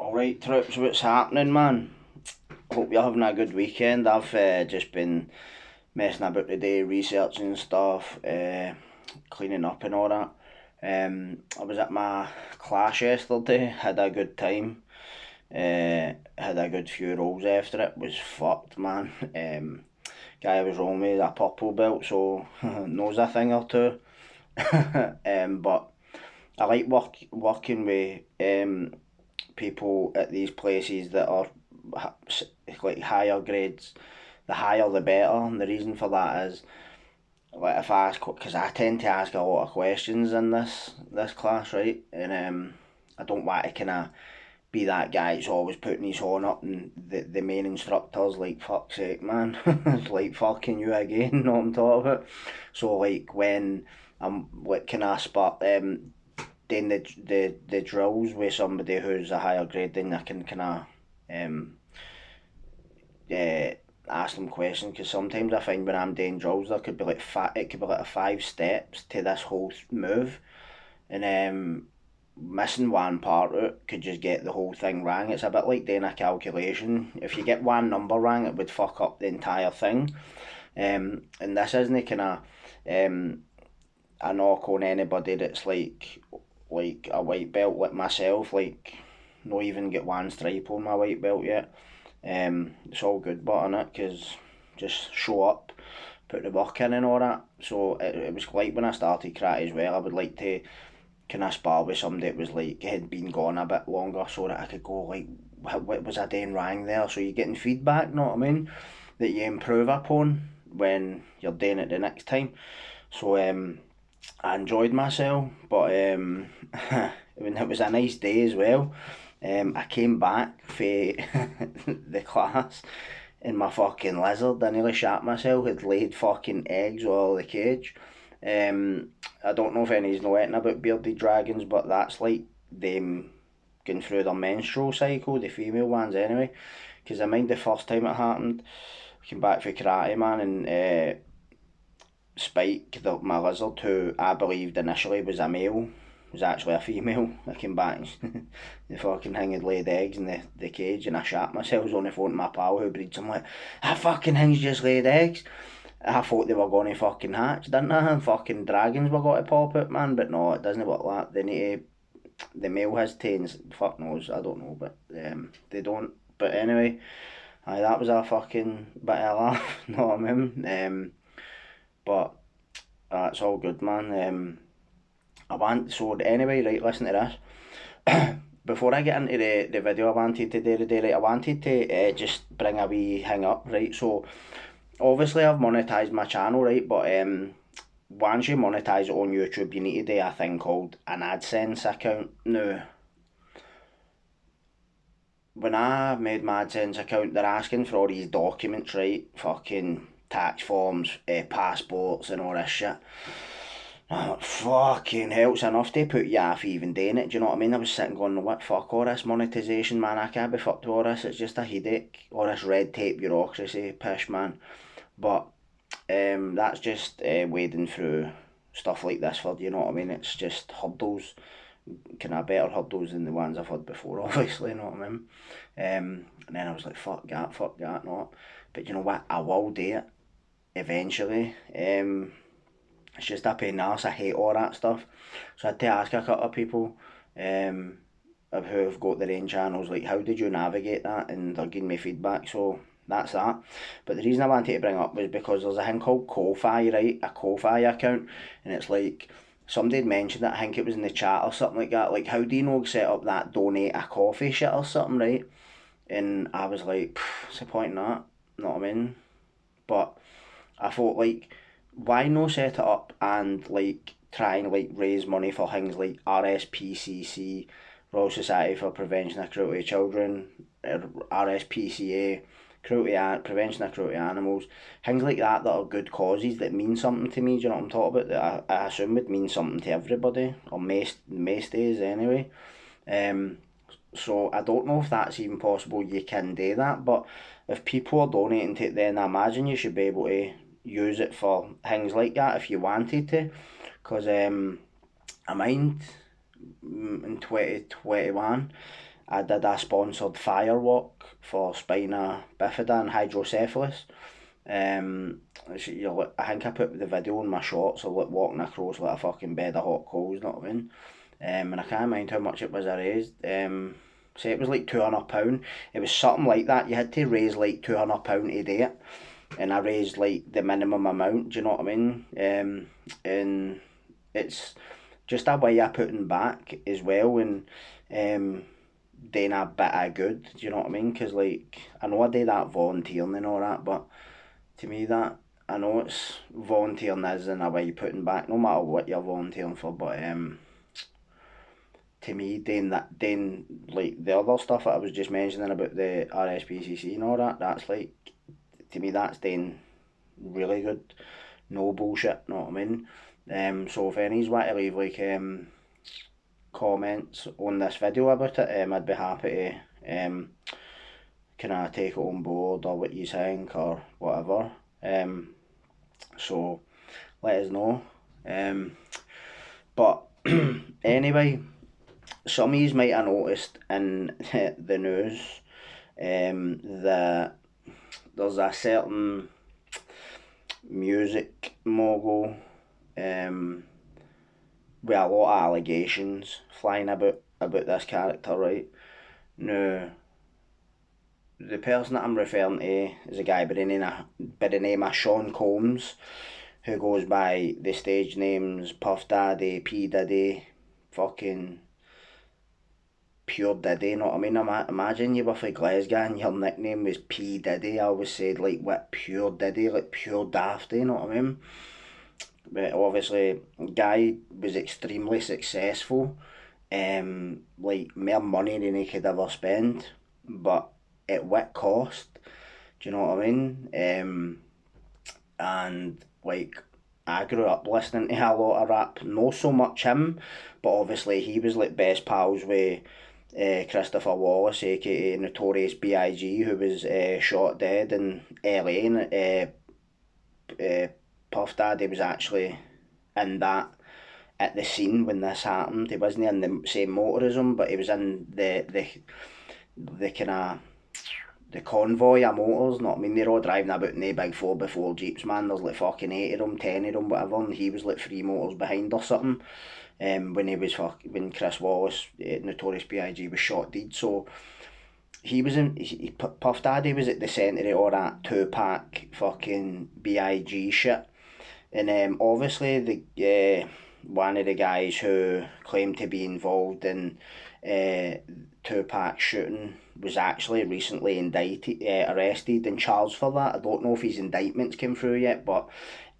Alright troops, what's happening man? Hope you're having a good weekend. I've just been messing about today, researching stuff, cleaning up and all that. I was at my class yesterday, had a good time, had a good few rolls after it, was fucked man. Guy was wrong with a purple belt, so knows a thing or two. But I like working with people at these places that are like higher grades. The higher the better, and the reason for that is, like, if I ask, because I tend to ask a lot of questions in this class, right? And I don't want to kind of be that guy that's always putting his horn up, and the main instructor's like, fuck's sake man, it's like fucking you again, know what I'm talking about. So like when I'm like kind of spot doing the drills with somebody who's a higher grade, then I can kind of um uh, ask them questions, because sometimes I find when I'm doing drills there could be like it could be like 5 steps to this whole move, and missing one part out could just get the whole thing wrong. It's a bit like doing a calculation. If you get one number wrong, it would fuck up the entire thing. And this isn't kind of a knock on anybody that's like a white belt like myself. Like, not even get one stripe on my white belt yet. It's all good but on it, because just show up, put the work in and all that. So it was like when I started karate as well, I would like to kind of spar with somebody that was like had been gone a bit longer, so that I could go like, what was I doing wrong there? So you're getting feedback, know what I mean, that you improve upon when you're doing it the next time. So I enjoyed myself, but when it was a nice day as well. I came back for the class, and my fucking lizard, I nearly shat myself, had laid fucking eggs all over the cage. I don't know if anybody's know anything about bearded dragons, but that's like them going through their menstrual cycle, the female ones anyway. Because I mind the first time it happened, I came back for karate man, and Spike, my lizard, who I believed initially was a male, was actually a female. I came back and the fucking thing had laid eggs in the cage, and I shat myself. I was on the phone to my pal who breeds. I'm like, that fucking thing's just laid eggs. I thought they were going to fucking hatch, didn't I? And fucking dragons were going to pop out, man. But no, it doesn't work like that. They need to, the male has tails. Fuck knows, I don't know, but they don't. But anyway, aye, that was a fucking bit of a laugh, know what I mean? But it's all good, man. I want, so anyway, right, listen to this. Before I get into the video I wanted to do today, right, I wanted to just bring a wee hang up, right? So obviously I've monetised my channel, right? But once you monetise it on YouTube, you need to do a thing called an AdSense account. Now, when I made my AdSense account, they're asking for all these documents, right? Fucking tax forms, passports and all this shit. Oh, fucking hell, it's enough to put you off even doing it, do you know what I mean? I was sitting going, what, fuck all this monetisation, man, I can't be fucked with all this, it's just a headache, all this red tape bureaucracy, pish, man. But that's just wading through stuff like this for, you know what I mean? It's just hurdles, kind of better hurdles than the ones I've had before, obviously, you know what I mean? And then I was like, fuck that, not. But you know what, I will do it, eventually. It's just a pain in the arse. I hate all that stuff. So I had to ask a couple of people of who have got their own channels, like, how did you navigate that? And they're giving me feedback, so that's that. But the reason I wanted to bring up was because there's a thing called Ko-Fi, right? A Ko-Fi account. And it's like, somebody had mentioned it, I think it was in the chat or something like that. Like, how do you know set up that donate a coffee shit or something, right? And I was like, what's the point in that? Know what I mean? But I thought, like, why no set it up and like try and like raise money for things like RSPCC, Royal Society for Prevention of Cruelty to Children, RSPCA, Prevention of Cruelty to Animals, things like that are good causes that mean something to me. Do you know what I'm talking about? That I assume would mean something to everybody, or most days anyway. So I don't know if that's even possible. You can do that, but if people are donating to it, then I imagine you should be able to use it for things like that if you wanted to. Because I mind in 2021 I did a sponsored fire walk for spina bifida and hydrocephalus. I think I put the video in my shorts of like walking across like a fucking bed of hot coals, you know what I mean? And I can't mind how much it was I raised. Say it was like £200. It was something like that. You had to raise like £200 to do it. And I raised like the minimum amount, do you know what I mean? And it's just a way of putting back as well, and doing a bit of good, do you know what I mean? Because like, I know I do that volunteering and all that, but to me that, I know it's volunteering is in a way putting back, no matter what you're volunteering for, but to me doing like the other stuff that I was just mentioning about the RSPCC and all that, that's like, to me that's doing really good, no bullshit, know what I mean? So if any's want to leave like comments on this video about it, I'd be happy to kind of take it on board or what you think or whatever. So let us know. But anyway, some of you might have noticed in the news that there's a certain music mogul with a lot of allegations flying about this character, right? Now, the person that I'm referring to is a guy by the name of Sean Combs, who goes by the stage names Puff Daddy, P Diddy, fucking Pure Diddy, you know what I mean? Imagine you were from Glasgow and your nickname was P Diddy. I always said like, what, Pure Diddy, like pure dafty, you know what I mean? But obviously, guy was extremely successful, like more money than he could ever spend, but at what cost? Do you know what I mean? And like, I grew up listening to a lot of rap, not so much him, but obviously he was like best pals with Christopher Wallace, aka Notorious B.I.G., who was shot dead in LA, and Puff Daddy was actually in that at the scene when this happened. He wasn't in the same motorism, but he was in the kind of the convoy of motors, not, I mean, they're all driving about in the big 4x4 Jeeps, man. There's like fucking 8 of them, 10 of them, whatever, and he was like 3 motors behind or something. When Chris Wallace, Notorious B.I.G., was shot dead. So he was Puff Daddy was at the centre of all that Tupac fucking B.I.G. shit. And obviously the one of the guys who claimed to be involved in Tupac shooting was actually recently arrested and charged for that. I don't know if his indictments came through yet, but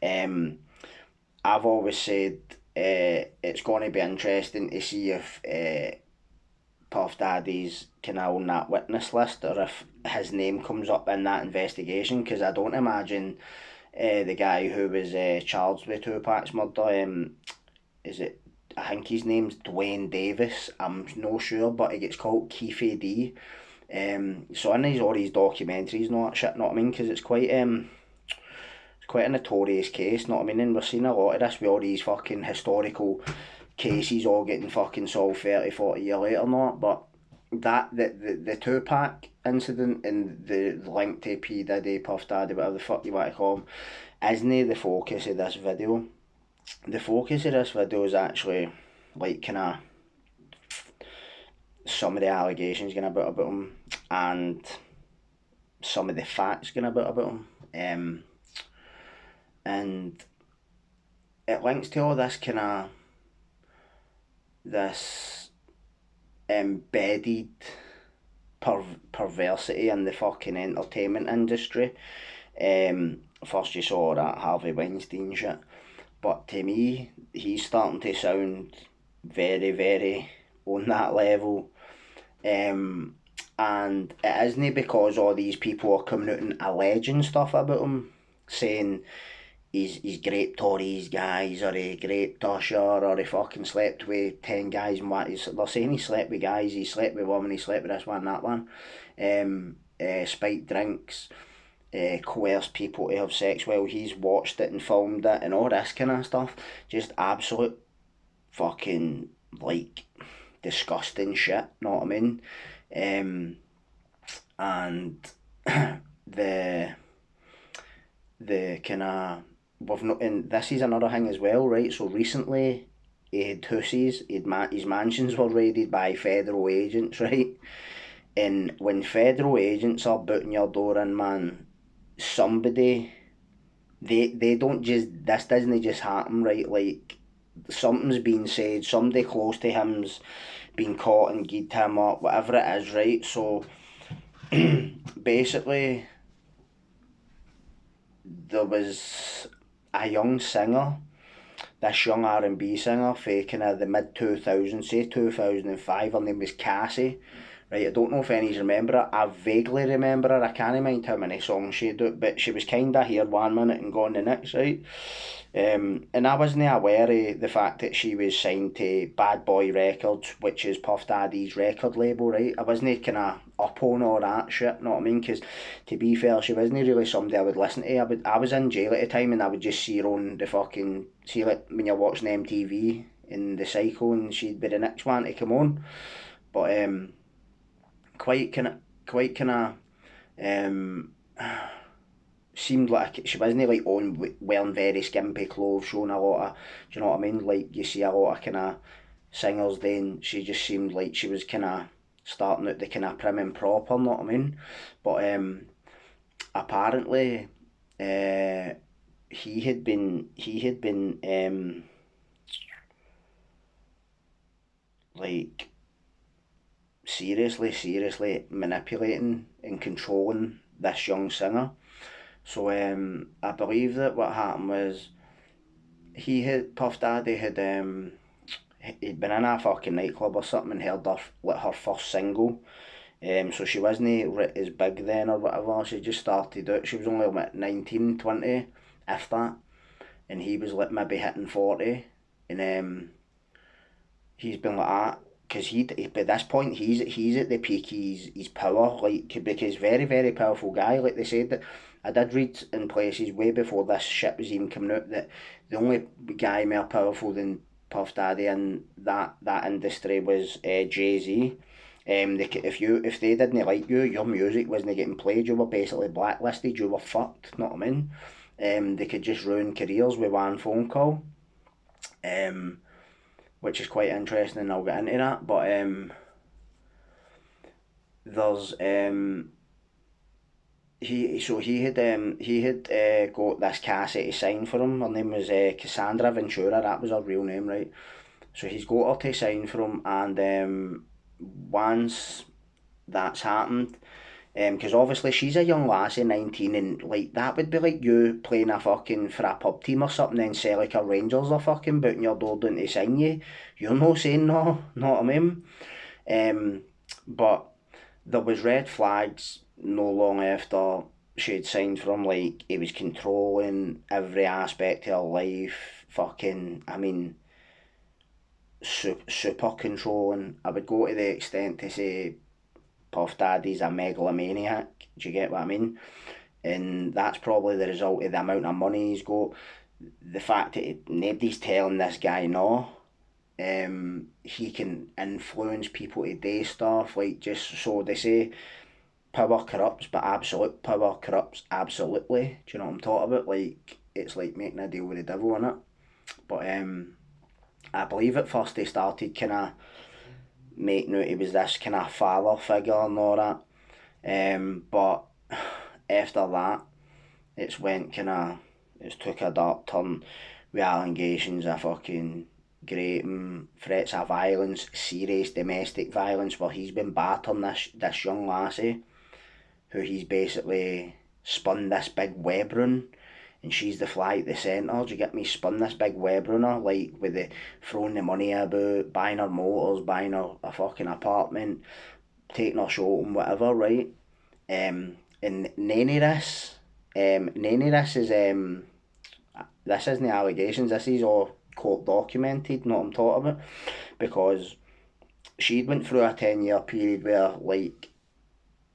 I've always said it's going to be interesting to see if Puff Daddy's kind of on that witness list, or if his name comes up in that investigation, because I don't imagine the guy who was charged with Tupac's murder, is it, I think his name's Dwayne Davis, I'm no sure, but he gets called Keefe D. So in all these documentaries and all that shit, know what I mean, because it's quite a notorious case, know what I mean, and we're seeing a lot of this with all these fucking historical cases all getting fucking solved 30, 40 years later, not, but that the Tupac incident and the link to P Diddy, Puff Daddy, whatever the fuck you want to call him, isn't the focus of this video. The focus of this video is actually like kind of some of the allegations going about him and some of the facts going about him, and it links to all this kind of this embedded perversity in the fucking entertainment industry. First you saw that Harvey Weinstein shit, but to me he's starting to sound very, very on that level, and it isn't because all these people are coming out and alleging stuff about him, saying he's raped all these guys, or he raped Usher, or he fucking slept with 10 guys, and what they're saying he slept with guys, he slept with women, he slept with this one, that one, spiked drinks, coerced people to have sex while he's watched it and filmed it and all this kind of stuff. Just absolute fucking like disgusting shit, know what I mean? And the kind of, we've not, and this is another thing as well, right? So recently he had hussies, his mansions were raided by federal agents, right? And when federal agents are booting your door in, man, somebody, they don't just, this doesn't just happen, right? Like, something's been said, somebody close to him's been caught and gied him up, whatever it is, right? So basically there was a young singer, this young R&B singer for kind of the mid 2000s, say 2005, her name was Cassie, right? I don't know if any of you remember her. I vaguely remember her. I can't mind how many songs she did, but she was kind of here one minute and gone the next, right? And I wasn't aware of the fact that she was signed to Bad Boy Records, which is Puff Daddy's record label, right? I wasn't kind of up on all that shit, know what I mean? Because to be fair, she wasn't really somebody I would listen to. I was in jail at the time, and I would just see her on the fucking, see, like when you're watching MTV in the cycle, and she'd be the next one to come on. But quite kind of seemed like she wasn't like on wearing very skimpy clothes, showing a lot of, do you know what I mean? Like you see a lot of kind of singers, then she just seemed like she was kind of starting out the kind of prim and proper, know what I mean? But apparently, he had been like seriously manipulating and controlling this young singer. So I believe that what happened was Puff Daddy he'd been in a fucking nightclub or something and heard her first single. So she wasn't as big then or whatever. She just started out. She was only like 19, 20, if that. And he was like maybe hitting 40, and he's been like that. Because by this point he's at the peak his power, like, because very powerful guy. Like they said, that I did read in places way before this shit was even coming out that the only guy more powerful than Puff Daddy in that industry was Jay-Z. If they didn't like you, your music wasn't getting played, you were basically blacklisted, you were fucked, know what I mean? They could just ruin careers with one phone call. Which is quite interesting, and I'll get into that. But there's he had got this Cassie to sign for him. Her name was Cassandra Ventura. That was her real name, right? So he's got her to sign for him, and once that's happened, because obviously she's a young lassie, 19, and like that would be like you playing a fucking for a pub team or something, then say like a Rangers are fucking booting your door down to sign you. You're no saying no, know what I mean? But there was red flags no long after she'd signed for him. Like he was controlling every aspect of her life. Fucking, I mean, super controlling. I would go to the extent to say Puff Daddy's a megalomaniac. Do you get what I mean? And that's probably the result of the amount of money he's got. The fact that nobody's telling this guy no. He can influence people to do stuff, like, just so they say power corrupts, but absolute power corrupts absolutely. Do you know what I'm talking about? Like, it's like making a deal with the devil, innit? But I believe at first they started kind of making out he was this kind of father figure and all that. But after that, it's took a dark turn with allegations of fucking raping, threats of violence, serious domestic violence, where he's been battering this young lassie, who he's basically spun this big web round, and she's the fly at the centre. Do you get me? Spun this big web round her, like, with the throwing the money about, buying her motors, buying her a fucking apartment, taking her shopping, whatever, right? And none of this is this isn't allegations. This is all court documented. Know what I'm talking about? Because she'd went through a 10-year period where, like,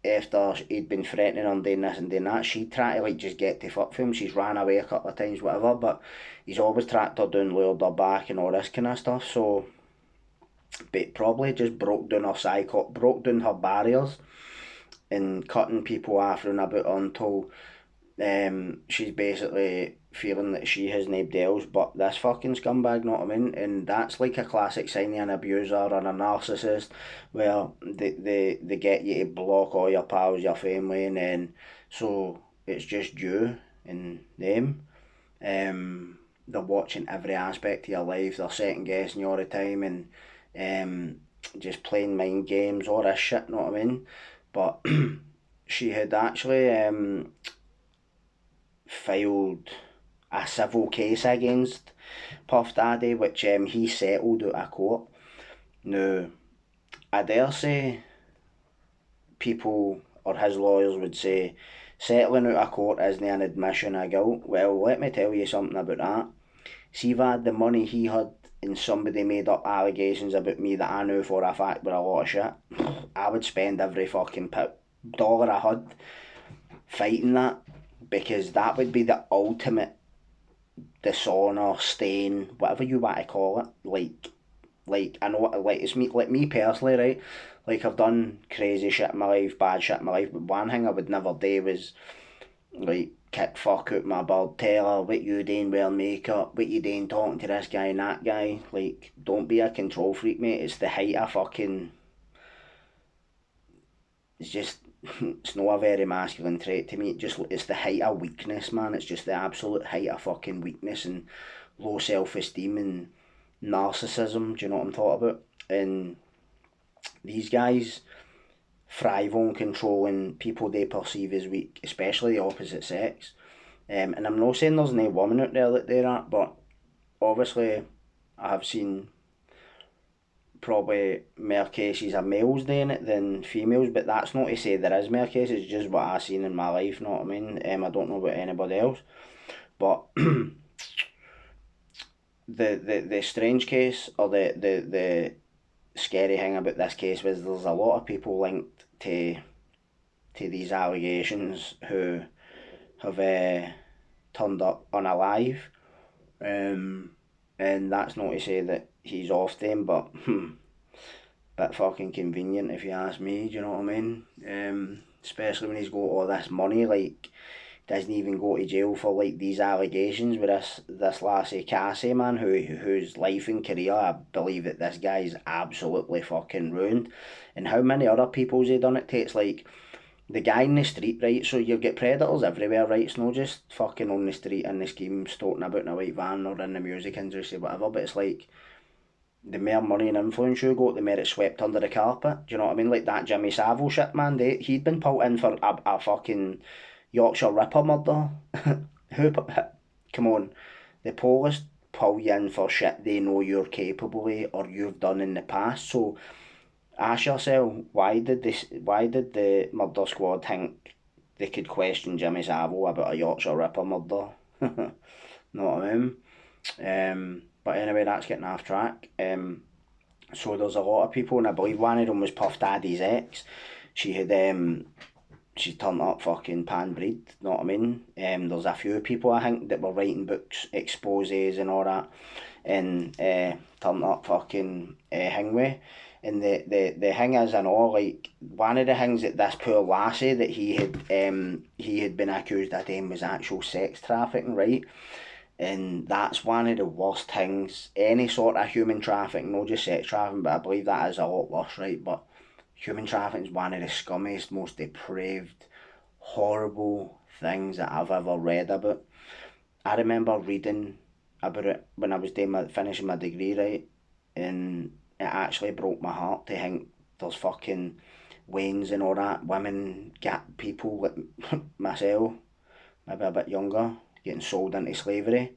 after he'd been threatening her and doing this and doing that, she'd try to, like, just get to fuck for him. She's ran away a couple of times, whatever, but he's always tracked her down, lured her back and all this kind of stuff. So but probably just broke down broke down her barriers and cutting people off and about until she's basically feeling that she has nobody else but this fucking scumbag, know what I mean? And that's like a classic sign of an abuser or a narcissist, where they get you to block all your pals, your family, and then so it's just you and them. They're watching every aspect of your life, they're second guessing you all the time, and just playing mind games, all this shit, know what I mean? But she had actually filed a civil case against Puff Daddy, which he settled out of court. Now, I dare say people or his lawyers would say settling out of court isn't an admission of guilt. Well, let me tell you something about that. See if I had the money he had and somebody made up allegations about me that I knew for a fact were a lot of shit, I would spend every fucking dollar I had fighting that, because that would be the ultimate dishonour, stain, whatever you want to call it. Like I know, like it's me, like me personally, right? Like I've done crazy shit in my life, bad shit in my life, but one thing I would never do was like kick fuck out my bird, tell her what you doing wearing makeup, what you doing talking to this guy and that guy. Like, don't be a control freak, mate. It's the height of fucking, it's just it's not a very masculine trait to me. It's the height of weakness, man. It's just the absolute height of fucking weakness and low self-esteem and narcissism. Do you know what I'm talking about? And these guys thrive on controlling people they perceive as weak, especially the opposite sex. And I'm not saying there's no women out there that do that, but obviously I have seen probably more cases of males doing it than females, but that's not to say there is more cases, it's just what I've seen in my life, know what I mean? I don't know about anybody else. But the strange case, or the scary thing about this case was there's a lot of people linked to these allegations who have turned up unalive, and that's not to say that he's off them, but bit fucking convenient if you ask me, do you know what I mean? Especially when he's got all this money, like doesn't even go to jail for like these allegations with this lassie Cassie, man, whose life and career, I believe that this guy's absolutely fucking ruined. And how many other people's he done it to? It's like the guy in the street, right? So you get predators everywhere, right? It's not just fucking on the street in the scheme stoating about in a white van or in the music industry, whatever, but it's like the more money and influence you got, the more it's swept under the carpet. Do you know what I mean? Like that Jimmy Savile shit, man. He'd been pulled in for a fucking Yorkshire Ripper murder. Who? Come on, the police pull you in for shit they know you're capable of or you've done in the past. So ask yourself, why did the murder squad think they could question Jimmy Savile about a Yorkshire Ripper murder? Know what I mean? But anyway, that's getting off track. So there's a lot of people, and I believe one of them was Puff Daddy's ex. She had she turned up fucking pan-breed, know what I mean? There's a few people I think that were writing books, exposes and all that, and turned up fucking Hingway. And the thing is, I know, like, one of the things that this poor lassie that he had been accused of doing was actual sex trafficking, right? And that's one of the worst things, any sort of human trafficking, not just sex trafficking, but I believe that is a lot worse, right? But human trafficking is one of the scummiest, most depraved, horrible things that I've ever read about. I remember reading about it when I was finishing my degree, right? And it actually broke my heart to think there's fucking Waynes and all that, women, get people like myself, maybe a bit younger, getting sold into slavery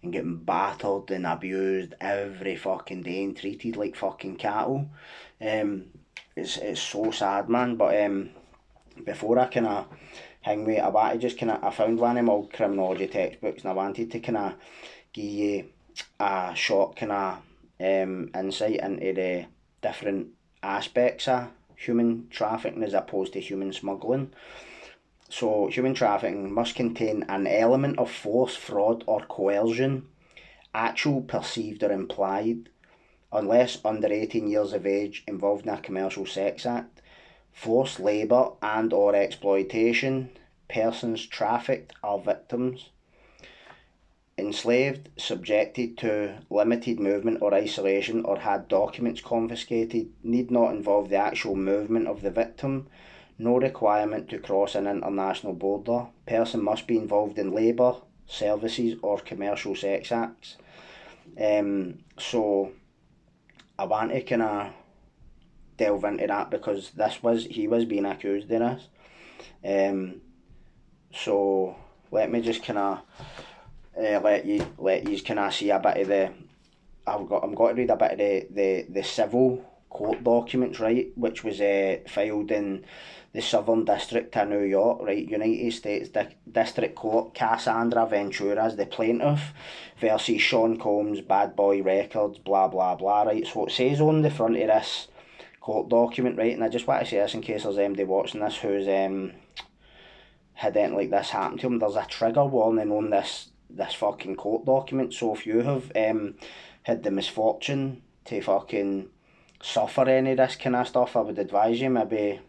and getting battered and abused every fucking day and treated like fucking cattle. It's so sad, man. But before I kind of hang with, I found one of my old criminology textbooks and I wanted to kind of give you a short kind of insight into the different aspects of human trafficking as opposed to human smuggling. So human trafficking must contain an element of force, fraud or coercion, actual, perceived or implied, unless under 18 years of age, involved in a commercial sex act, forced labour and or exploitation, persons trafficked are victims. Enslaved, subjected to limited movement or isolation, or had documents confiscated, need not involve the actual movement of the victim. No requirement to cross an international border. Person must be involved in labour, services, or commercial sex acts. So I want to kind of delve into that because he was being accused of this. So let me just kind of let you kind of see a bit of the. I'm going to read a bit of the civil court documents, right, which was filed in the Southern District of New York, right, United States District Court. Cassandra Ventura is the plaintiff versus Sean Combs, Bad Boy Records, blah blah blah, right. So it says on the front of this court document, right, and I just want to say this in case there's anybody watching this who's had anything like this happen to them. There's a trigger warning on this fucking court document, so if you have had the misfortune to fucking suffer any of this kind of stuff, I would advise you maybe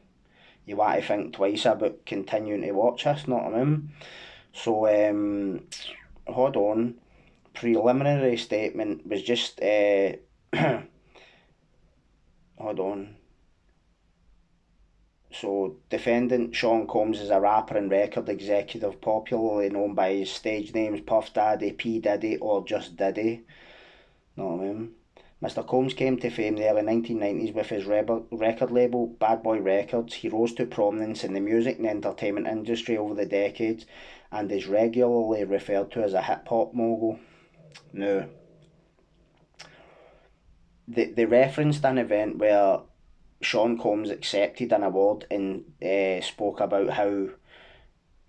you want to think twice about continuing to watch this, know what I mean? So hold on, preliminary statement was just hold on. So, defendant Sean Combs is a rapper and record executive popularly known by his stage names Puff Daddy, P Diddy, or just Diddy. Know what I mean? Mr. Combs came to fame in the early 1990s with his record label, Bad Boy Records. He rose to prominence in the music and entertainment industry over the decades and is regularly referred to as a hip-hop mogul. Now, they referenced an event where Sean Combs accepted an award and spoke about how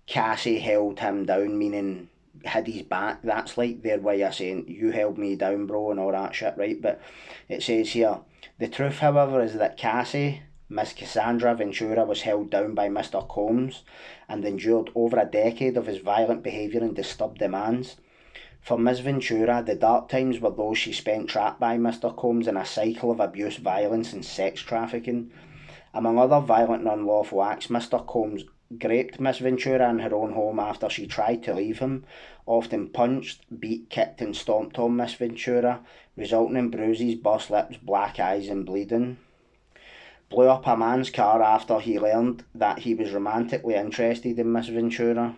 Cassie held him down, meaning had his back. That's like their way of saying, you held me down, bro, and all that shit, right? But it says here, the truth, however, is that Cassie, Miss Cassandra Ventura, was held down by Mr. Combs and endured over a decade of his violent behaviour and disturbed demands. For Miss Ventura, the dark times were those she spent trapped by Mr. Combs in a cycle of abuse, violence and sex trafficking. Among other violent and unlawful acts, Mr. Combs raped Miss Ventura in her own home after she tried to leave him, often punched, beat, kicked and stomped on Miss Ventura, resulting in bruises, burst lips, black eyes and bleeding. Blew up a man's car after he learned that he was romantically interested in Miss Ventura.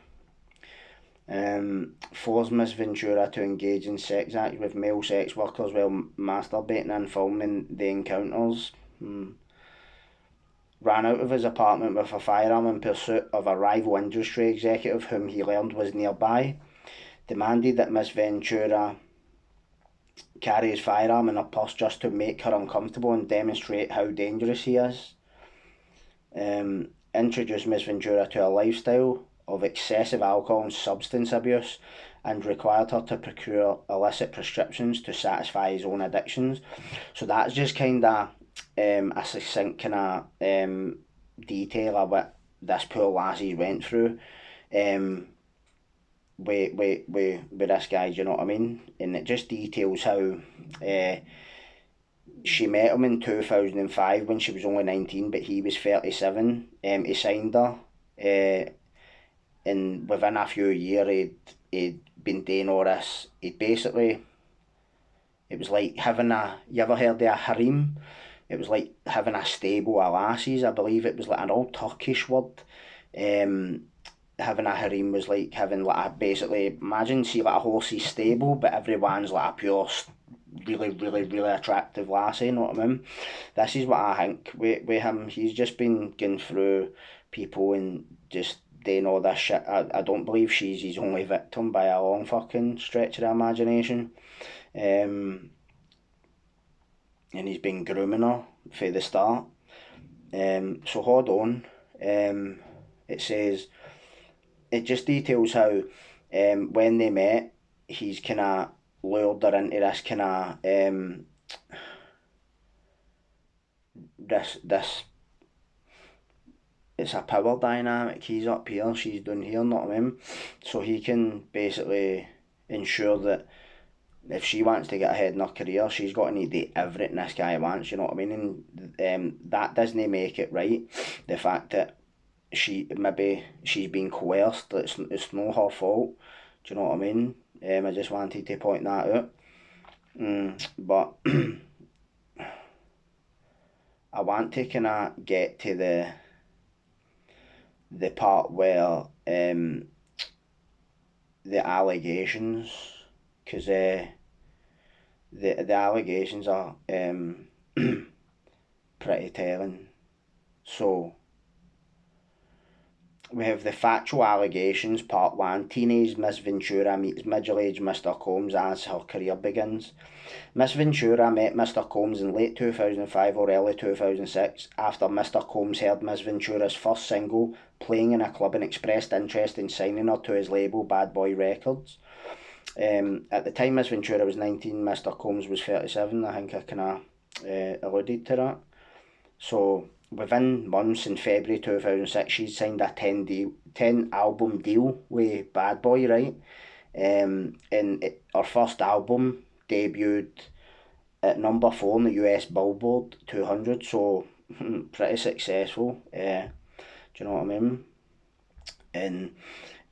Forced Miss Ventura to engage in sex acts with male sex workers while masturbating and filming the encounters. Ran out of his apartment with a firearm in pursuit of a rival industry executive whom he learned was nearby. Demanded that Miss Ventura carry his firearm in her purse just to make her uncomfortable and demonstrate how dangerous he is. Introduced Miss Ventura to a lifestyle of excessive alcohol and substance abuse and required her to procure illicit prescriptions to satisfy his own addictions. So that's just kind of a succinct kind of detail of what this poor lassie went through with this guy, do you know what I mean? And it just details how she met him in 2005 when she was only 19 but he was 37. He signed her and within a few years he'd been doing all this. It was like having you ever heard of a harem? It was like having a stable of lassies. I believe it was like an old Turkish word. Having a harem was like having like basically, imagine see like a horse's stable but everyone's like a pure really attractive lassie, you know what I mean? This is what I think with him. He's just been going through people and just doing all this shit. I don't believe she's his only victim by a long fucking stretch of the imagination. And he's been grooming her for the start. So hold on. It says, it just details how when they met, he's kind of lured her into this kind of this it's a power dynamic. He's up here, she's down here, know what I mean? So he can basically ensure that if she wants to get ahead in her career, she's got to need to do everything this guy wants, you know what I mean? And that doesn't make it right. The fact that she's been coerced, it's not her fault, do you know what I mean? I just wanted to point that out. But I want to kind of get to the part where the allegations, because the allegations are pretty telling. So we have the factual allegations, part 1. Teenage Miss Ventura meets middle-aged Mr. Combs as her career begins. Miss Ventura met Mr. Combs in late 2005 or early 2006 after Mr. Combs heard Miss Ventura's first single playing in a club and expressed interest in signing her to his label Bad Boy Records. At the time Miss Ventura was 19, Mr. Combs was 37. I think I kind of alluded to that. So within months, in February 2006, she signed a 10 album deal with Bad Boy, right? And her first album debuted at number 4 in the US Billboard 200, so pretty successful. Do you know what I mean? And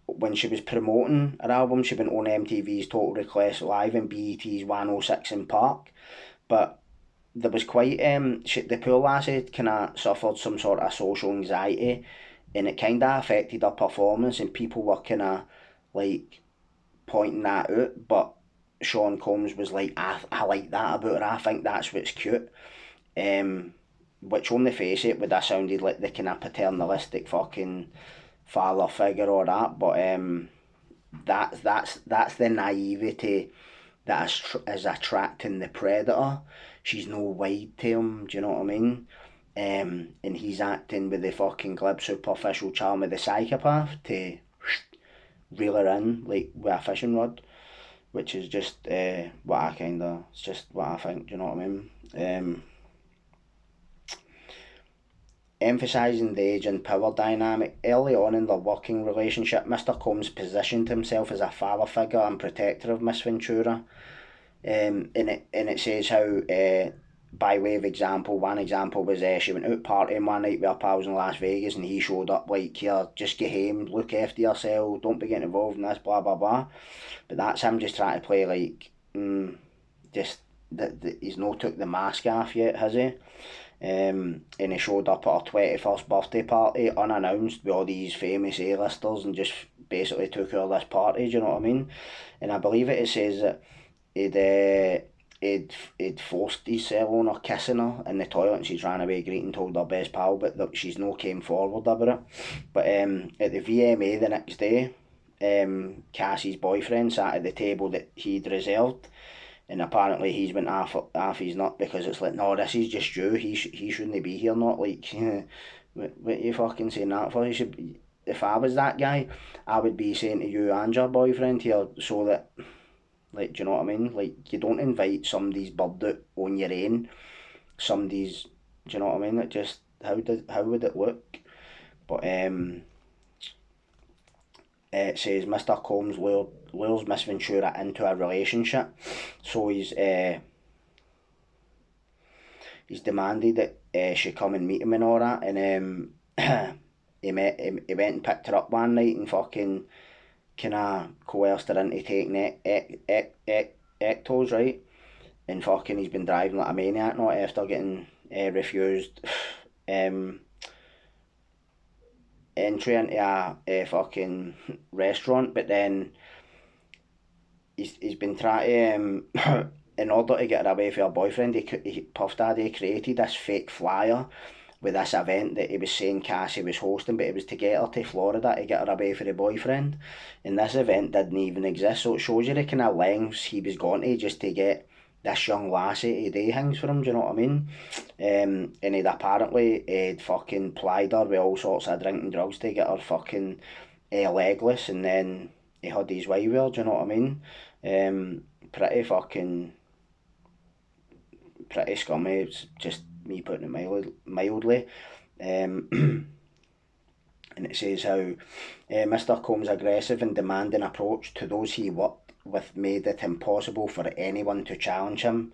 when she was promoting her album, she went on MTV's Total Request Live and BET's 106 in Park, but there was quite the poor lassie kind of suffered some sort of social anxiety, and it kind of affected her performance, and people were kind of like pointing that out. But Sean Combs was like, I like that about her, I think that's what's cute. Which on the face it would have sounded like the kind of paternalistic fucking father figure or that, but that's the naivety that is attracting the predator. She's no wide to him, do you know what I mean? And he's acting with the fucking glib superficial charm of the psychopath to reel her in like with a fishing rod, which is just it's just what I think, do you know what I mean? Emphasising the age and power dynamic, early on in their working relationship, Mr. Combs positioned himself as a father figure and protector of Miss Ventura. And it says how, by way of example, one example was she went out partying one night with her pals in Las Vegas, and he showed up like, here, just get home, look after yourself, don't be getting involved in this, blah blah blah. But that's him just trying to play like, just that he's not took the mask off yet, has he? And he showed up at her 21st birthday party unannounced with all these famous A-listers and just basically took her this party, do you know what I mean? And I believe it says that he'd forced himself on her, kissing her in the toilet, and she's ran away greeting, told her best pal, but look, she's no came forward about it. But at the VMA the next day, Cassie's boyfriend sat at the table that he'd reserved, and apparently he's went half his nut, because it's like, no, this is just you, he shouldn't be here, not like, what you fucking saying that for? You should, if I was that guy, I would be saying to you and your boyfriend here, so that, like, do you know what I mean? Like, you don't invite somebody's bird out on your own, do you know what I mean? It just, how would it look? But it says Mr. Combs lures Miss Ventura into a relationship, so he's demanded that she come and meet him and all that, and he went and picked her up one night and fucking kind of coerced her into taking ectos, right? And fucking he's been driving like a maniac now after getting refused entry into a fucking restaurant. But then he's been trying to in order to get her away from her boyfriend, Puff Daddy created this fake flyer with this event that he was saying Cassie was hosting, but it was to get her to Florida to get her away from the boyfriend, and this event didn't even exist. So it shows you the kind of lengths he was going to just to get this young lassie to do things for him, do you know what I mean? And he'd fucking plied her with all sorts of drinking drugs to get her fucking legless, and then he had his way with her, do you know what I mean? Pretty scummy, it's just me putting it mildly. And it says how Mr. Combs' aggressive and demanding approach to those he worked made it impossible for anyone to challenge him.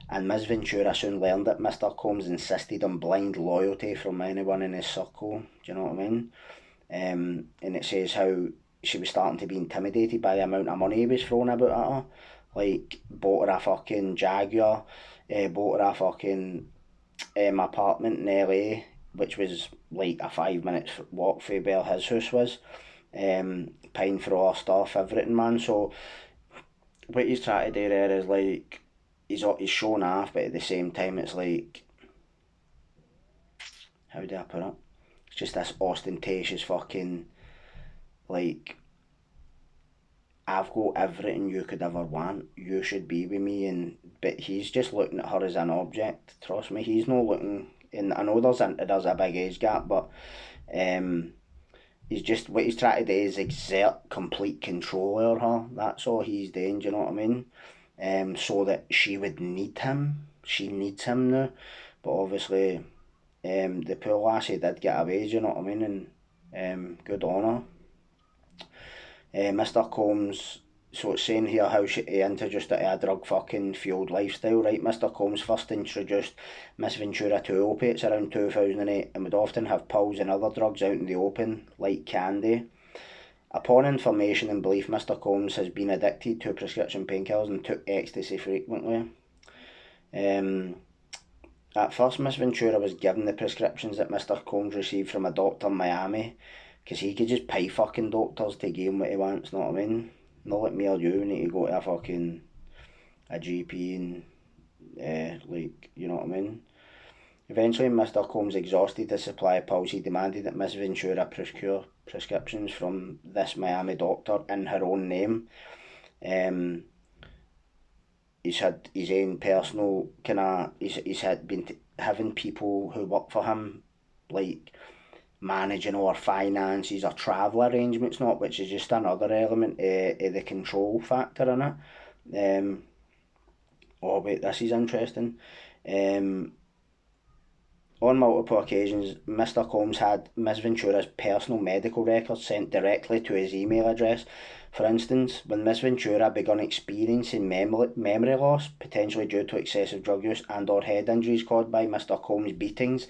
And Miss Ventura soon learned that Mr. Combs insisted on blind loyalty from anyone in his circle. Do you know what I mean? And it says how she was starting to be intimidated by the amount of money he was throwing about at her. Like, bought her a fucking Jaguar, bought her a fucking apartment in LA, which was like a 5 minute walk from where his house was. Paying for all her stuff, everything, man. So what he's trying to do there is like, he's showing off, but at the same time it's like, how do I put it? It's just this ostentatious fucking, like, I've got everything you could ever want, you should be with me, and but he's just looking at her as an object. Trust me, he's not looking, and I know there's a big age gap, but he's just, what he's trying to do is exert complete control over her. That's all he's doing, do you know what I mean? So that she would need him. She needs him now. But obviously, the poor lassie did get away, do you know what I mean? And good on her. Mr. Combs, so it's saying here how he introduced her to a drug fucking fueled lifestyle, right? Mr. Combs first introduced Miss Ventura to opiates around 2008 and would often have pills and other drugs out in the open, like candy. Upon information and belief, Mr. Combs has been addicted to prescription painkillers and took ecstasy frequently. At first, Miss Ventura was given the prescriptions that Mr. Combs received from a doctor in Miami, because he could just pay fucking doctors to give him what he wants, know what I mean? Not like me or you need to go to a GP and, like, you know what I mean? Eventually, Mr. Combs exhausted his supply of pills. He demanded that Miss Ventura procure prescriptions from this Miami doctor in her own name. He's had his own personal he's had been having people who work for him, like, managing our finances or travel arrangements, not, which is just another element of the control factor in it. Oh wait, this is interesting. On multiple occasions, Mr. Combs had Miss Ventura's personal medical records sent directly to his email address. For instance, when Miss Ventura began experiencing memory loss, potentially due to excessive drug use and or head injuries caused by Mr. Combs' beatings,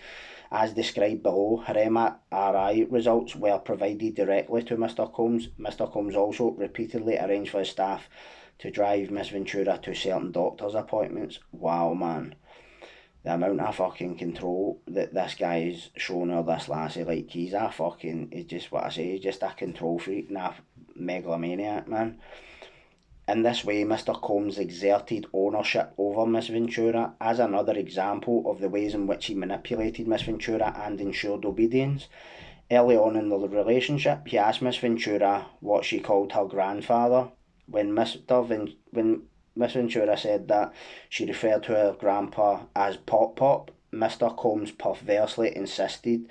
as described below, her MRI results were provided directly to Mr. Combs. Mr. Combs also repeatedly arranged for his staff to drive Miss Ventura to certain doctor's appointments. Wow, man. The amount of fucking control that this guy is showing her, this lassie, like, he's just what I say, he's just a control freak and a megalomaniac, man. In this way, Mr. Combs exerted ownership over Miss Ventura as another example of the ways in which he manipulated Miss Ventura and ensured obedience. Early on in the relationship, he asked Miss Ventura what she called her grandfather. When Miss Ventura said that she referred to her grandpa as Pop Pop, Mr. Combs perversely insisted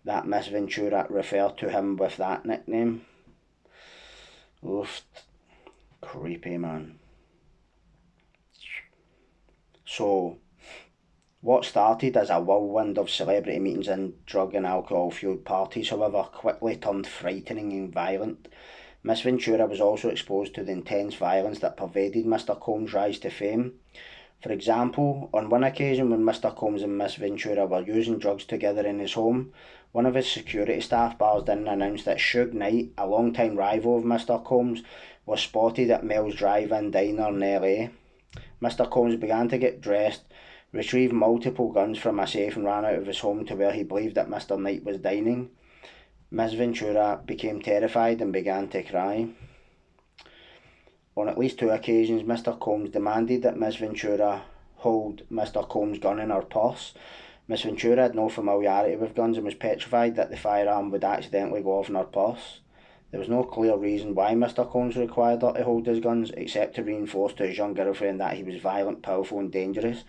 that Miss Ventura refer to him with that nickname. Oof. Creepy, man. So, what started as a whirlwind of celebrity meetings and drug and alcohol fueled parties, however, quickly turned frightening and violent. Miss Ventura was also exposed to the intense violence that pervaded Mr. Combs' rise to fame. For example, on one occasion when Mr. Combs and Miss Ventura were using drugs together in his home, one of his security staff barged in and announced that Suge Knight, a long-time rival of Mr. Combs, was spotted at Mel's Drive-In Diner in LA. Mr. Combs began to get dressed, retrieved multiple guns from a safe and ran out of his home to where he believed that Mr. Knight was dining. Miss Ventura became terrified and began to cry. On at least 2 occasions, Mr. Combs demanded that Miss Ventura hold Mr. Combs' gun in her purse. Miss Ventura had no familiarity with guns and was petrified that the firearm would accidentally go off in her purse. There was no clear reason why Mr. Combs required her to hold his guns, except to reinforce to his young girlfriend that he was violent, powerful and dangerous.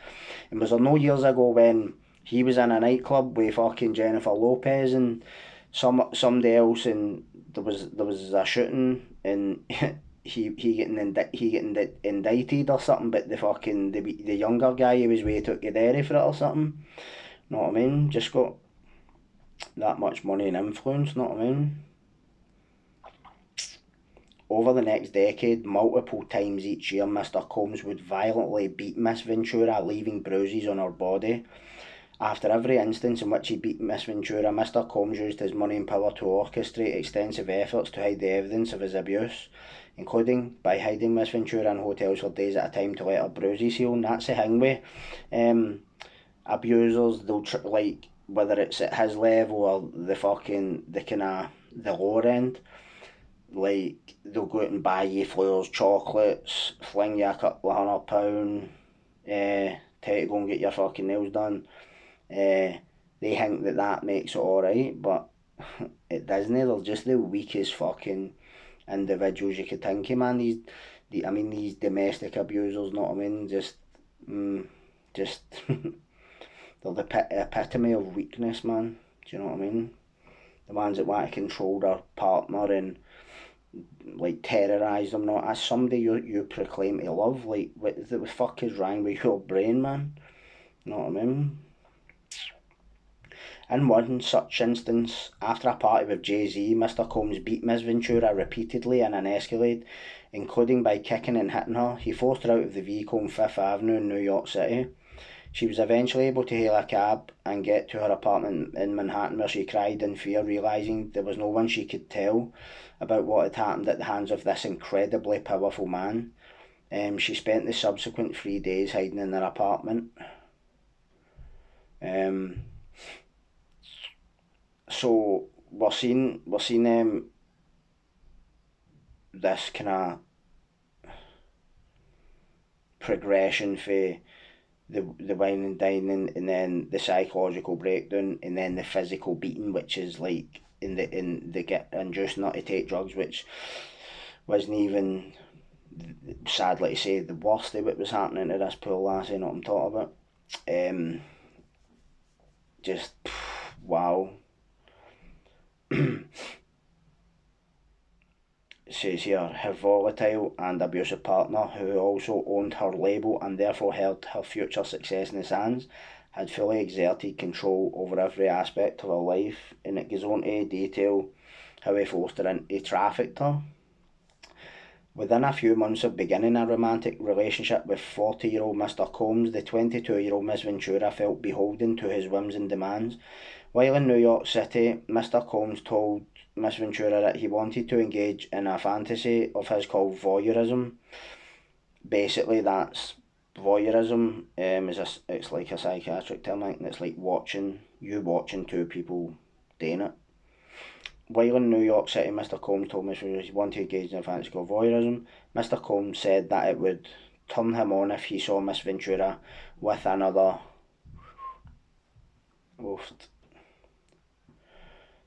And was there no years ago when he was in a nightclub with fucking Jennifer Lopez and somebody else, and there was a shooting, and he getting indicted or something, but the younger guy he was with took a dairy for it or something. Know what I mean? Just got that much money and influence, know what I mean? Over the next decade, multiple times each year, Mr. Combs would violently beat Miss Ventura, leaving bruises on her body. After every instance in which he beat Miss Ventura, Mr. Combs used his money and power to orchestrate extensive efforts to hide the evidence of his abuse, including by hiding Miss Ventura in hotels for days at a time to let her bruises heal. And that's the thing with abusers, they'll like, whether it's at his level or the lower end, like, they'll go out and buy you flowers, chocolates, fling you a couple of £100, tell you to go and get your fucking nails done. They think that makes it alright, but it doesn't. They're just the weakest fucking individuals you could think of, man. These domestic abusers, know what I mean? Just they're the epitome of weakness, man. Do you know what I mean? The ones that want to control their partner and like terrorise them. Not as somebody you proclaim to love. Like, what the fuck is wrong with your brain, man? You know what I mean? In one such instance, after a party with Jay-Z, Mr. Combs beat Ms. Ventura repeatedly in an Escalade, including by kicking and hitting her. He forced her out of the vehicle on 5th Avenue in New York City. She was eventually able to hail a cab and get to her apartment in Manhattan, where she cried in fear, realising there was no one she could tell about what had happened at the hands of this incredibly powerful man. She spent the subsequent 3 days hiding in her apartment. So we're seeing this kind of progression for the wine and dining, and then the psychological breakdown, and then the physical beating, which is like in the get inducing her to take drugs, which wasn't even, sadly to say, the worst of what was happening to this poor lassie. You know what I'm talking about? Just wow. It says here, her volatile and abusive partner, who also owned her label and therefore held her future success in his hands, had fully exerted control over every aspect of her life, and it goes on to detail how he forced her into trafficked her. Within a few months of beginning a romantic relationship with 40-year-old Mr. Combs, the 22-year-old Miss Ventura felt beholden to his whims and demands. While in New York City, Mr. Combs told Miss Ventura that he wanted to engage in a fantasy of his called voyeurism. Basically, that's voyeurism. It's like a psychiatric term, and it's like watching two people doing it. While in New York City, Mr. Combs told Miss Ventura he wanted to engage in a fantasy called voyeurism. Mr. Combs said that it would turn him on if he saw Miss Ventura with another.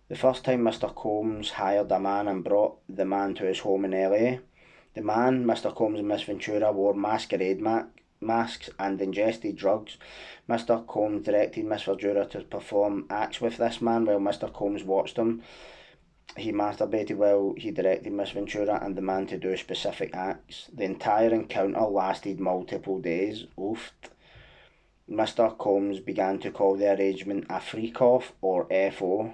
The first time Mr. Combs hired a man and brought the man to his home in LA, the man, Mr. Combs and Miss Ventura wore masquerade masks and ingested drugs. Mr. Combs directed Miss Ventura to perform acts with this man while Mr. Combs watched him. He masturbated while he directed Miss Ventura and the man to do specific acts. The entire encounter lasted multiple days. Mr. Combs began to call the arrangement a freak-off, or FO.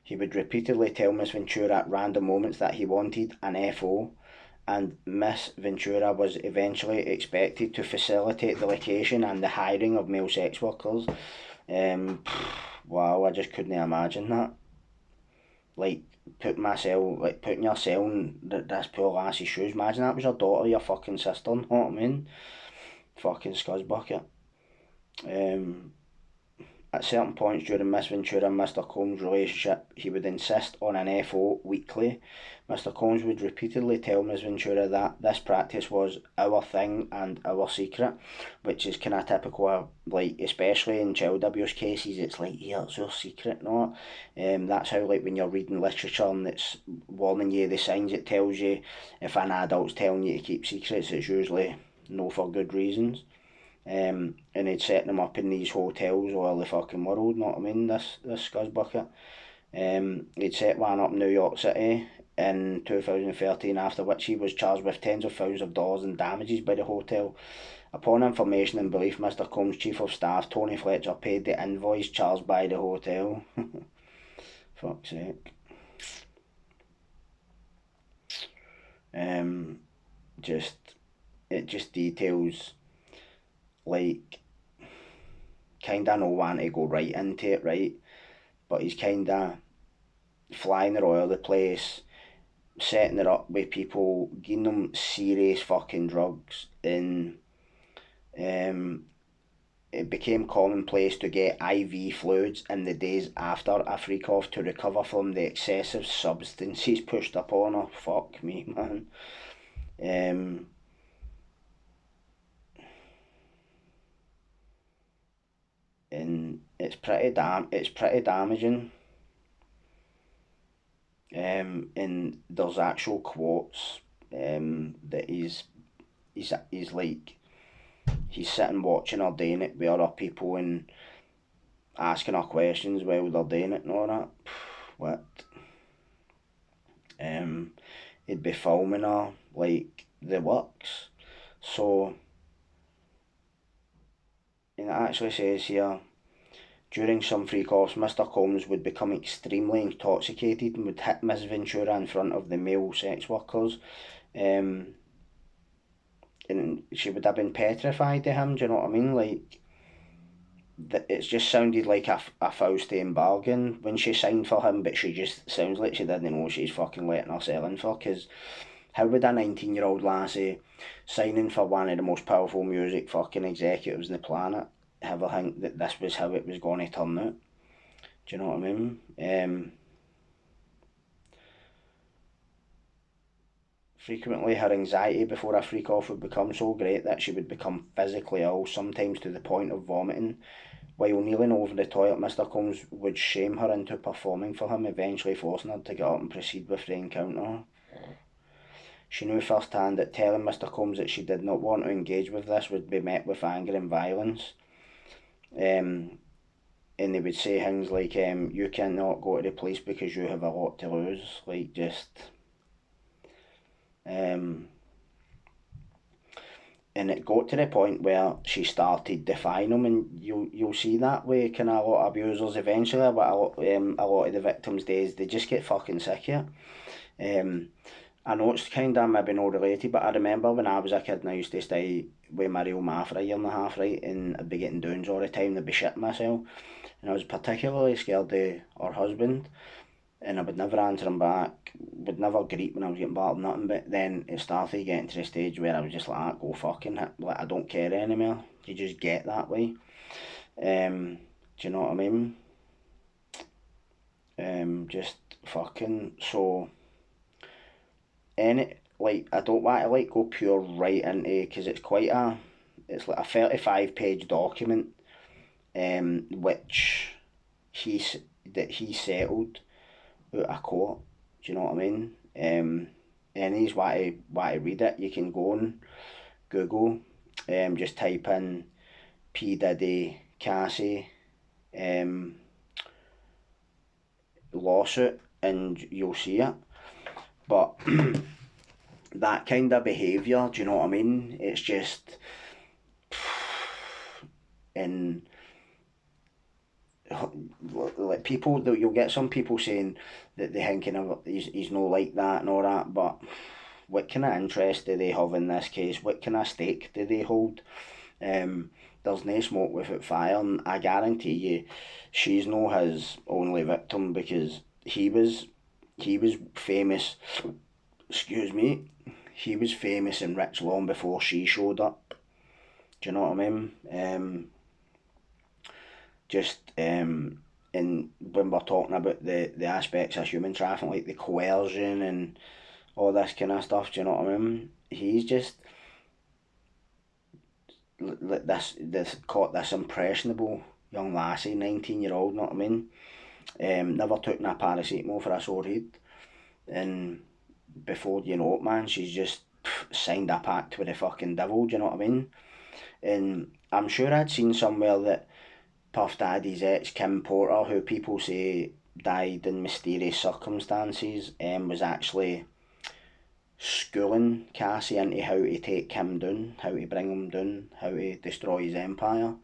He would repeatedly tell Miss Ventura at random moments that he wanted an FO, and Miss Ventura was eventually expected to facilitate the location and the hiring of male sex workers. Wow, I just couldn't imagine that. Like, putting yourself in this poor lassie's shoes. Imagine that was your daughter, your fucking sister, know what I mean? Fucking scuzzbucket. At certain points during Miss Ventura and Mr. Combs' relationship, he would insist on an FO weekly. Mr. Combs would repeatedly tell Miss Ventura that this practice was our thing and our secret, which is kind of typical of, like, especially in child abuse cases, it's like, yeah, it's your secret, no? That's how, like, when you're reading literature and it's warning you the signs it tells you, if an adult's telling you to keep secrets, it's usually no for good reasons. And he'd set them up in these hotels all the fucking world, know what I mean, this scuzzbucket. He'd set one up in New York City in 2013, after which he was charged with tens of thousands of dollars in damages by the hotel. Upon information and belief, Mr. Combs' chief of staff, Tony Fletcher, paid the invoice charged by the hotel. Fuck's sake. Um, just it just details like kind of no want to go right into it, right? But he's kind of flying it all over the place, setting it up with people, giving them serious fucking drugs, and um, it became commonplace to get IV fluids in the days after a freak off to recover from the excessive substances pushed upon her. Fuck me, man. Um, and it's pretty damaging. And there's actual quotes that he's like he's sitting watching her doing it with other people and asking her questions while they're doing it and all that. What? Um, he'd be filming her like the works. So, and it actually says here, during some freak-offs, Mr. Combs would become extremely intoxicated and would hit Miss Ventura in front of the male sex workers. Um, and she would have been petrified to him, do you know what I mean? Like, it's just sounded like a Faustian bargain when she signed for him, but she just sounds like she didn't know what she's fucking letting herself in for, because how would a 19-year-old lassie signing for one of the most powerful music fucking executives on the planet ever think that this was how it was going to turn out? Do you know what I mean? Frequently, her anxiety before a freak off would become so great that she would become physically ill, sometimes to the point of vomiting. While kneeling over the toilet, Mr. Combs would shame her into performing for him, eventually forcing her to get up and proceed with the encounter. She knew firsthand that telling Mr. Combs that she did not want to engage with this would be met with anger and violence. Um, and they would say things like, you cannot go to the police because you have a lot to lose. Like, just... Um, and it got to the point where she started defying them, and you'll see that way kind of a lot of abusers eventually. But a lot of the victims days, they just get fucking sick of it. I know it's kind of maybe not related, but I remember when I was a kid and I used to stay with my real ma for a year and a half, right, and I'd be getting downs all the time, I'd be shitting myself, and I was particularly scared of her husband, and I would never answer him back, would never greet when I was getting battered, nothing. But then it started getting to the stage where I was just like, go fucking hit, like, I don't care anymore. You just get that way. Do you know what I mean? Just fucking, so, any, like, I don't want to like go pure right into, because it's like a 35-page document, which he that he settled out of court. Do you know what I mean? And he's want to read it, you can go on Google, just type in P Diddy Cassie um, lawsuit, and you'll see it. But that kind of behaviour, do you know what I mean? It's just, and like people, you'll get some people saying that they thinking of he's no like that and all that, but what kind of interest do they have in this case? What kind of stake do they hold? There's no smoke without fire, and I guarantee you, she's no his only victim, because he was famous. Excuse me, he was famous and rich long before she showed up. Do you know what I mean? And when we're talking about the aspects of human trafficking, like the coercion and all this kind of stuff, do you know what I mean? He's just this caught this impressionable young lassie, 19-year-old, know what I mean? Never took a paracetamol for a sore head, and before you know it, man, she's just signed a pact with the fucking devil, do you know what I mean? And I'm sure I'd seen somewhere that Puff Daddy's ex, Kim Porter, who people say died in mysterious circumstances, was actually schooling Cassie into how to take Kim down, how to bring him down, how to destroy his empire.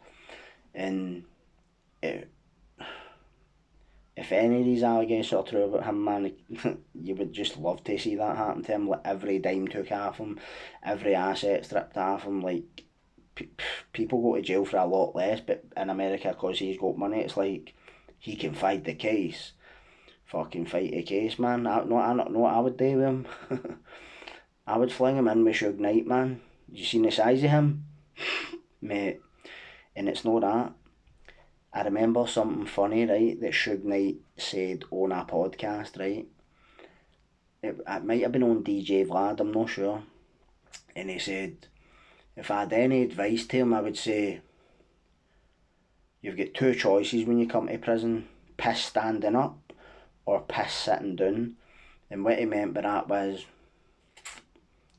And it, if any of these allegations are true about him, man, you would just love to see that happen to him. Like, every dime took off him, every asset stripped off him. Like, people go to jail for a lot less, but in America, because he's got money, it's like he can fight the case. Fucking fight the case, man. I know what I would do with him. I would fling him in with Suge Knight, man. You seen the size of him? Mate. And it's not that. I remember something funny, right, that Suge Knight said on a podcast, right? It might have been on DJ Vlad, I'm not sure. And he said, if I had any advice to him, I would say, you've got two choices when you come to prison: piss standing up or piss sitting down. And what he meant by that was,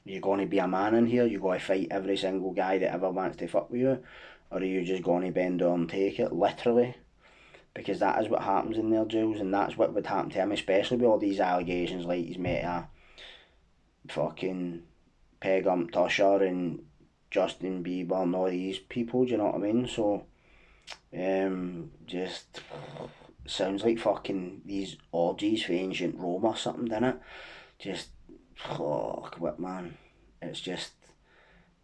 you're going to be a man in here, you're going to fight every single guy that ever wants to fuck with you, or are you just going to bend down and take it, literally? Because that is what happens in their jails, and that's what would happen to him, especially with all these allegations, like he's met a fucking Peg Usher and Justin Bieber and all these people, do you know what I mean? So, just sounds like fucking these orgies for ancient Rome or something, doesn't it? Just, what, man? It's just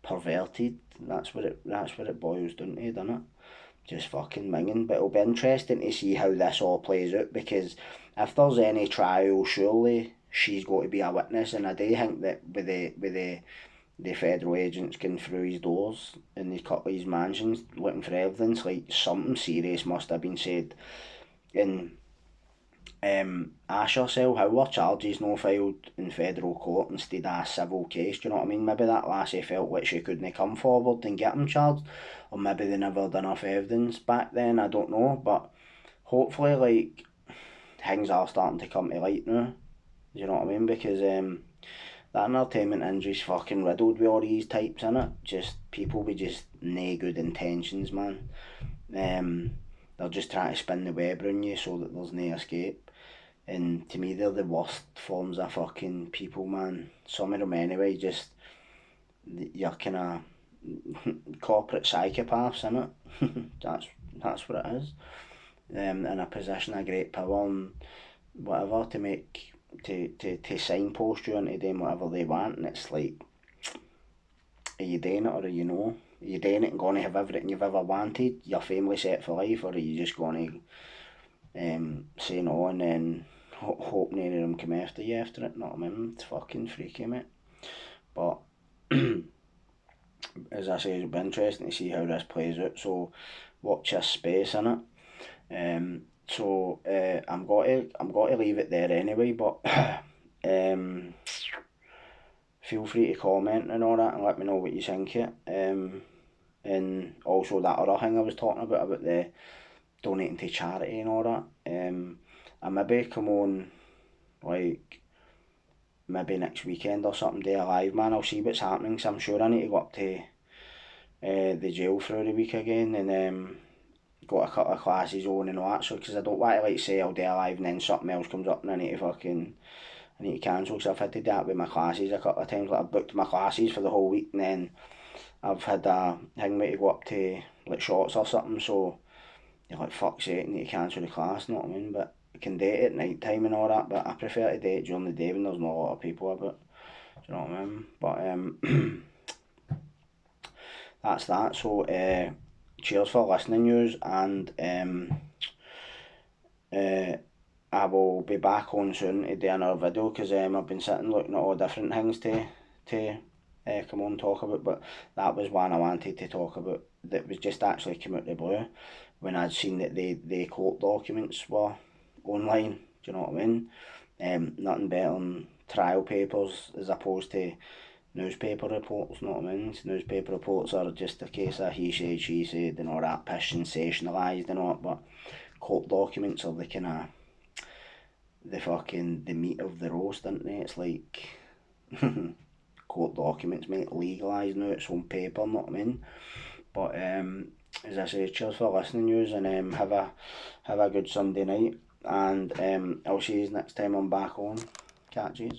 perverted. That's what it boils down to, doesn't it? Just fucking minging. But it'll be interesting to see how this all plays out, because if there's any trial, surely she's got to be a witness, and I do think that with the federal agents going through his doors and his couple of his mansions looking for evidence, like, something serious must have been said. And ask yourself, how were charges no filed in federal court instead of a civil case? Do you know what I mean? Maybe that lassie felt like she couldn't come forward and get him charged, or maybe they never had enough evidence back then, I don't know. But hopefully, like, things are starting to come to light now, do you know what I mean? Because that entertainment industry's fucking riddled with all these types in it. Just people with just nae good intentions, man. They'll just try to spin the web around you so that there's no escape. And to me, they're the worst forms of fucking people, man. Some of them anyway, just, you're kind of corporate psychopaths, innit? That's what it is. In a position of great power and whatever, to make, to signpost you into doing whatever they want. And it's like, are you doing it, or are you no? Are you doing it and going to have everything you've ever wanted, your family set for life, or are you just going to say no and then hope none of them come after you after it? Not I mean, it's fucking freaky, mate. But as I say, it'll be interesting to see how this plays out, so watch this space, innit? I'm going to leave it there anyway, but feel free to comment and all that and let me know what you think of it. And also that other thing I was talking about the donating to charity and all that. I maybe come on, like, maybe next weekend or something, do a live, man. I'll see what's happening, so I'm sure I need to go up to the jail for the week again, and got a couple of classes on and all that, so, because I don't want to, like, say I'll do a live and then something else comes up and I need to cancel, because I've had to do that with my classes a couple of times. Like, I've booked my classes for the whole week, and then I've had a thing to go up to, like, shots or something, so you're like, fuck's sake, I need to cancel the class, you know what I mean? But I can date it at night time and all that, but I prefer to date during the day when there's not a lot of people about, do you know what I mean? But that's that. So cheers for listening, yous, and I will be back on soon to do another video, because I've been sitting looking at all different things to come on and talk about, but that was one I wanted to talk about that was just actually come out the blue when I'd seen that the court documents were online, do you know what I mean? Nothing better than trial papers as opposed to newspaper reports, you know what I mean? Newspaper reports are just a case of he said, she said and all that piss, sensationalised and all that, but court documents are the kind of the meat of the roast, isn't they? It's like court documents, mate, legalised now, it's on paper, you know what I mean? But as I say, cheers for listening, yous, and have a good Sunday night, and I'll see you next time I'm back on. Catch yous.